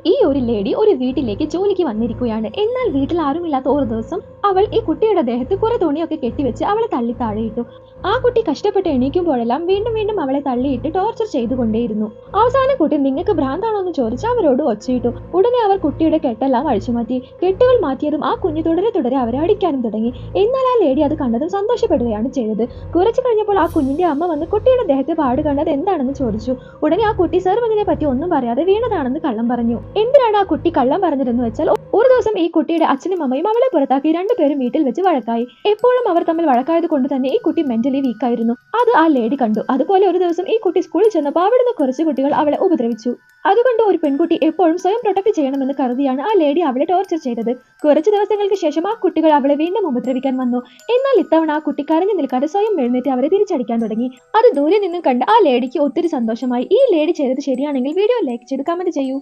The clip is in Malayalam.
ഈ ഒരു ലേഡി ഒരു വീട്ടിലേക്ക് ജോലിക്ക് വന്നിരിക്കുകയാണ്. എന്നാൽ വീട്ടിൽ ആരുമില്ലാത്ത ഒരു ദിവസം അവൾ ഈ കുട്ടിയുടെ ദേഹത്ത് കുറെ തുണിയൊക്കെ കെട്ടിവെച്ച് അവളെ തള്ളി താഴെയിട്ടു. ആ കുട്ടി കഷ്ടപ്പെട്ട് എണീക്കുമ്പോഴെല്ലാം വീണ്ടും വീണ്ടും അവളെ തള്ളിയിട്ട് ടോർച്ചർ ചെയ്തുകൊണ്ടേയിരുന്നു. അവസാന കുട്ടി നിങ്ങൾക്ക് ഭ്രാന്താണോ എന്ന് ചോദിച്ച് അവരോട് ഒച്ചയിട്ടു. ഉടനെ അവർ കുട്ടിയുടെ കെട്ടെല്ലാം അഴിച്ചുമാറ്റി. കെട്ടുകൾ മാറ്റിയതും ആ കുഞ്ഞ് തുടരെ തുടരെ അവരെ അടിക്കാനും തുടങ്ങി. എന്നാൽ ആ ലേഡി അത് കണ്ടതും സന്തോഷപ്പെടുകയാണ് ചെയ്തത്. കുറച്ചു കഴിഞ്ഞപ്പോൾ ആ കുഞ്ഞിന്റെ അമ്മ വന്ന് കുട്ടിയുടെ ദേഹത്തെ പാട് കണ്ടത് എന്താണെന്ന് ചോദിച്ചു. ഉടനെ ആ കുട്ടി സർവ്വതിനെ പറ്റി ഒന്നും പറയാതെ വീണതാണെന്ന് കള്ളം പറഞ്ഞു. എന്തിനാണ് ആ കുട്ടി കള്ളം പറഞ്ഞതെന്ന് വെച്ചാൽ ഒരു ദിവസം ഈ കുട്ടിയുടെ അച്ഛനും അമ്മയും അവളെ പുറത്താക്കി രണ്ടുപേരും വീട്ടിൽ വെച്ച് വഴക്കായി. എപ്പോഴും അവർ തമ്മിൽ വഴക്കായത് കൊണ്ട് തന്നെ ഈ കുട്ടി മെന്റലി വീക്കായിരുന്നു. അത് ആ ലേഡി കണ്ടു. അതുപോലെ ഒരു ദിവസം ഈ കുട്ടി സ്കൂളിൽ ചെന്നപ്പോൾ അവിടുന്ന് കുറച്ച് കുട്ടികൾ അവളെ ഉപദ്രവിച്ചു. അതുകൊണ്ട് ഒരു പെൺകുട്ടി എപ്പോഴും സ്വയം പ്രൊട്ടക്ട് ചെയ്യണമെന്ന് കരുതിയാണ് ആ ലേഡി അവളെ ടോർച്ചർ ചെയ്തത്. കുറച്ച് ദിവസങ്ങൾക്ക് ശേഷം ആ കുട്ടികൾ അവളെ വീണ്ടും ഉപദ്രവിക്കാൻ വന്നു. എന്നാൽ ഇത്തവണ ആ കുട്ടി കരഞ്ഞു നിൽക്കാതെ സ്വയം എഴുന്നേറ്റ് അവരെ തിരിച്ചടിക്കാൻ തുടങ്ങി. അത് ദൂരെ നിന്നും കണ്ട് ആ ലേഡിക്ക് ഒത്തിരി സന്തോഷമായി. ഈ ലേഡി ചെയ്തത് ശരിയാണെങ്കിൽ വീഡിയോ ലൈക്ക് ചെയ്ത് കമന്റ് ചെയ്യൂ.